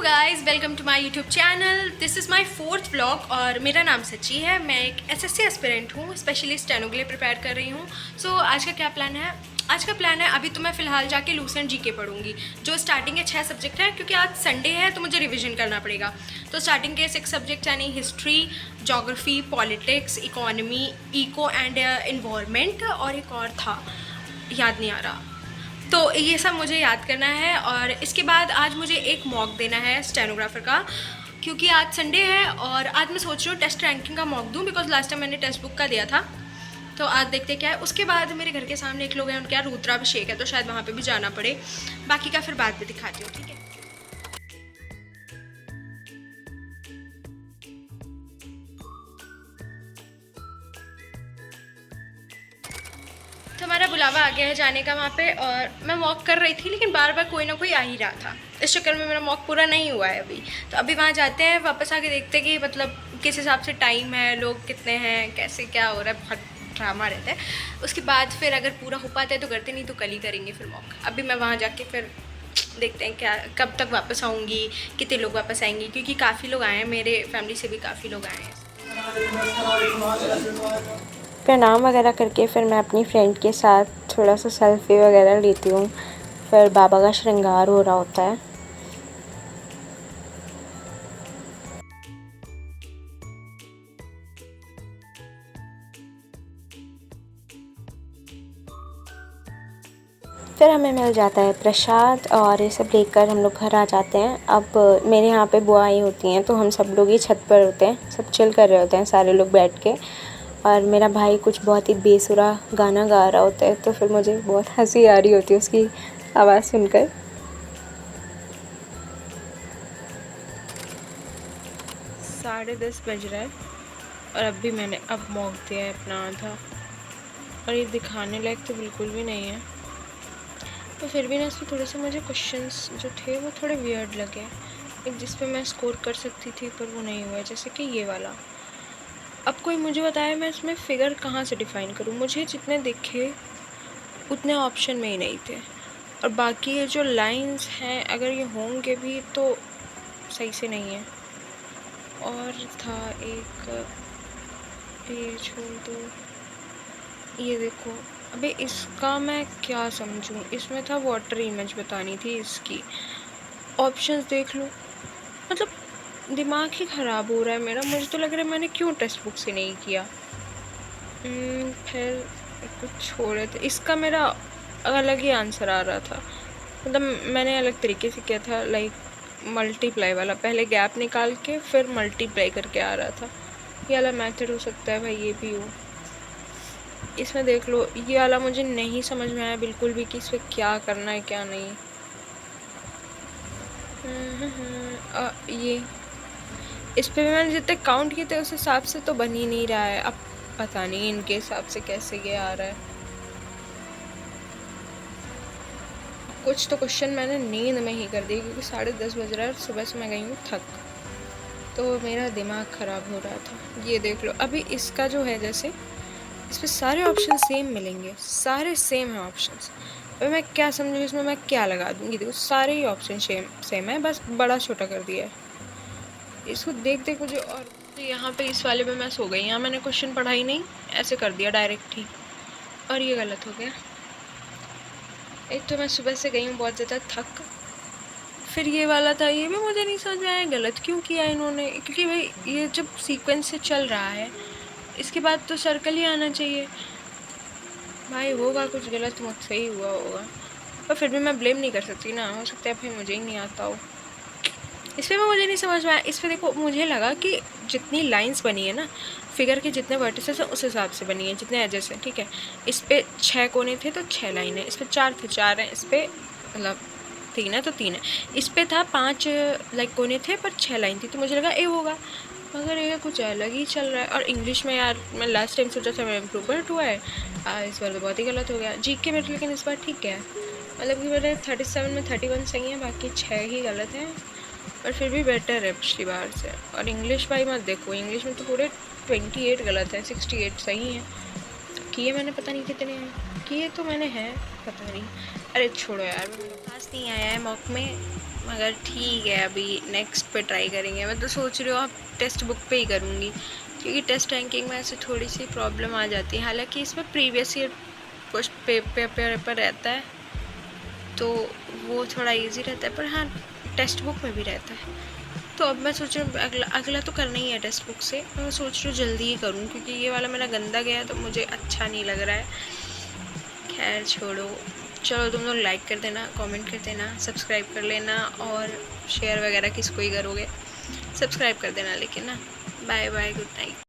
Guys, welcome to my YouTube channel. This is my fourth vlog और मेरा नाम सची है। मैं एक एसएससी एस्पिरेंट हूँ, स्पेशली स्टेनो के लिए प्रिपेयर कर रही हूँ। सो आज का क्या प्लान है? आज का प्लान है, अभी तो मैं फ़िलहाल जाके लूसेंट जीके पढ़ूंगी, जो स्टार्टिंग के 6 सब्जेक्ट हैं, क्योंकि आज संडे है तो मुझे रिविजन करना पड़ेगा। तो स्टार्टिंग के 6 सब्जेक्ट यानी history, geography, politics, economy, eco and environment, और एक और था, याद नहीं आ रहा। तो ये सब मुझे याद करना है। और इसके बाद आज मुझे एक मॉक देना है स्टेनोग्राफर का, क्योंकि आज संडे है और आज मैं सोच रही हूँ टेस्ट रैंकिंग का मॉक दूँ, बिकॉज लास्ट टाइम मैंने टेक्स्ट बुक का दिया था। तो आज देखते क्या है। उसके बाद मेरे घर के सामने एक लोग हैं, उनके यहाँ रुद्राभिषेक है, तो शायद वहाँ पे भी जाना पड़े। बाकी का फिर बाद में दिखाती हूँ, ठीक है। तो हमारा बुलावा आ गया है जाने का वहाँ पे, और मैं वॉक कर रही थी लेकिन बार बार कोई ना कोई आ ही रहा था। इस चक्कर में मेरा वॉक पूरा नहीं हुआ है अभी। तो अभी वहाँ जाते हैं, वापस आके देखते हैं कि मतलब किस हिसाब से टाइम है, लोग कितने हैं, कैसे क्या हो रहा है। बहुत ड्रामा रहता है। उसके बाद फिर अगर पूरा हो पाता है तो करते, नहीं तो कल ही करेंगे फिर वॉक। अभी मैं वहाँ जाके फिर देखते हैं क्या कब तक वापस आऊँगी, कितने लोग वापस आएंगे, क्योंकि काफ़ी लोग आए हैं, मेरे फैमिली से भी काफ़ी लोग आए हैं। प्रणाम वगैरह करके फिर मैं अपनी फ्रेंड के साथ थोड़ा सा सेल्फी वगैरह लेती हूँ। फिर बाबा का श्रृंगार हो रहा होता है। फिर हमें मिल जाता है प्रसाद और ये सब लेकर हम लोग घर आ जाते हैं। अब मेरे यहाँ पे बुआ आई होती हैं, तो हम सब लोग ही छत पर होते हैं, सब चिल कर रहे होते हैं सारे लोग बैठ के। और मेरा भाई कुछ बहुत ही बेसुरा गाना गा रहा होता है, तो फिर मुझे बहुत हंसी आ रही होती है उसकी आवाज़ सुनकर। 10:30 बज रहा है और अब भी मैंने मॉक दिया है अपना आधा, और ये दिखाने लायक तो बिल्कुल भी नहीं है। तो फिर भी ना, इसमें थोड़े से मुझे क्वेश्चंस जो थे वो थोड़े वियर्ड लगे। एक जिस पे मैं स्कोर कर सकती थी पर वो नहीं हुआ, जैसे कि ये वाला। अब कोई मुझे बताए मैं इसमें फ़िगर कहाँ से डिफ़ाइन करूँ। मुझे जितने दिखे उतने ऑप्शन में ही नहीं थे, और बाकी ये जो लाइंस हैं अगर ये होंगे भी तो सही से नहीं है। और था एक, ये छोड़ दो, ये देखो। अबे इसका मैं क्या समझूं। इसमें था वाटर इमेज बतानी थी इसकी, ऑप्शंस देख लो। मतलब दिमाग ही ख़राब हो रहा है मेरा। मुझे तो लग रहा है मैंने क्यों टेक्स्ट बुक से नहीं किया। फिर कुछ छोड़े थे, इसका मेरा अलग ही आंसर आ रहा था। मतलब मैंने अलग तरीके से किया था, लाइक मल्टीप्लाई वाला, पहले गैप निकाल के फिर मल्टीप्लाई करके आ रहा था। ये वाला मेथड हो सकता है भाई, ये भी हो। इसमें देख लो, ये वाला मुझे नहीं समझ में आया बिल्कुल भी कि इसमें क्या करना है क्या नहीं। ये इस पे भी मैंने जितने काउंट किए थे उस हिसाब से तो बन ही नहीं रहा है। अब पता नहीं इनके हिसाब से कैसे ये आ रहा है। कुछ तो क्वेश्चन मैंने नींद में ही कर दिए, क्योंकि 10:30 बज रहा है, सुबह से मैं गई हूँ थक, तो मेरा दिमाग ख़राब हो रहा था। ये देख लो, अभी इसका जो है, जैसे इस पर सारे ऑप्शन सेम मिलेंगे, सारे सेम हैं ऑप्शंस। अभी मैं क्या समझूँ इसमें, मैं क्या लगा दूँगी। देखो सारे ही ऑप्शन सेम है, बस बड़ा छोटा कर दिया है। इसको देख देख मुझे। और तो यहाँ पे इस वाले पे मैं सो गई, यहाँ मैंने क्वेश्चन पढ़ा ही नहीं, ऐसे कर दिया डायरेक्ट ही, और ये गलत हो गया। एक तो मैं सुबह से गई हूँ बहुत ज़्यादा थक। फिर ये वाला था, ये भी मुझे नहीं समझ में आया गलत क्यों किया इन्होंने, क्योंकि भाई ये जब सीक्वेंस से चल रहा है इसके बाद तो सर्कल ही आना चाहिए। भाई होगा कुछ गलत, मुझसे ही हुआ होगा, पर फिर भी मैं ब्लेम नहीं कर सकती ना, हो सकता है भाई मुझे ही नहीं आता हो। इसमें भी मुझे नहीं समझ में आया। इसमें देखो, मुझे लगा कि जितनी लाइंस बनी है ना, फिगर के जितने वर्टिसेस हैं उस हिसाब से बनी है, जितने एजेस हैं, ठीक है। इस पर 6 कोने थे तो 6 लाइन है, इस पर 4 थे 4 हैं, इस पर मतलब 3 है तो 3 है। इस पर था 5 लाइक कोने थे पर 6 लाइन थी, तो मुझे लगा ए होगा, मगर ये कुछ अलग ही चल रहा है। और इंग्लिश में यार, मैं लास्ट टाइम सोचा था मेरा इम्प्रूवमेंट हुआ है, इस बार तो बहुत ही गलत हो गया। जीके में लेकिन इस बार ठीक है, मतलब कि मेरे 37 में 31 सही है, बाकी 6 ही गलत हैं, पर फिर भी बेटर है पिछली बार से। और इंग्लिश भाई मत देखो, इंग्लिश में तो पूरे 28 गलत है, 68 सही है। किए मैंने पता नहीं कितने हैं, किए तो मैंने हैं पता नहीं। अरे छोड़ो यार, खास नहीं आया है मॉक में, मगर ठीक है, अभी नेक्स्ट पे ट्राई करेंगे। मैं तो सोच रही हूँ अब टेक्स्ट बुक पे ही करूँगी, क्योंकि टेस्ट रैंकिंग में ऐसे थोड़ी सी प्रॉब्लम आ जाती है। हालांकि इसमें प्रीवियस ईयर पेपर रहता है तो वो थोड़ा इजी रहता है, पर हाँ टेक्स्ट बुक में भी रहता है। तो अब मैं सोच रही हूँ अगला तो करना ही है टेक्स्ट बुक से। मैं सोच रही हूँ जल्दी ही करूँ, क्योंकि ये वाला मेरा गंदा गया तो मुझे अच्छा नहीं लग रहा है। खैर छोड़ो, चलो तुम लोग लाइक कर देना, कमेंट कर देना, सब्सक्राइब कर लेना, और शेयर वगैरह किसको ही करोगे, सब्सक्राइब कर देना लेकिन ना। Bye bye, good night.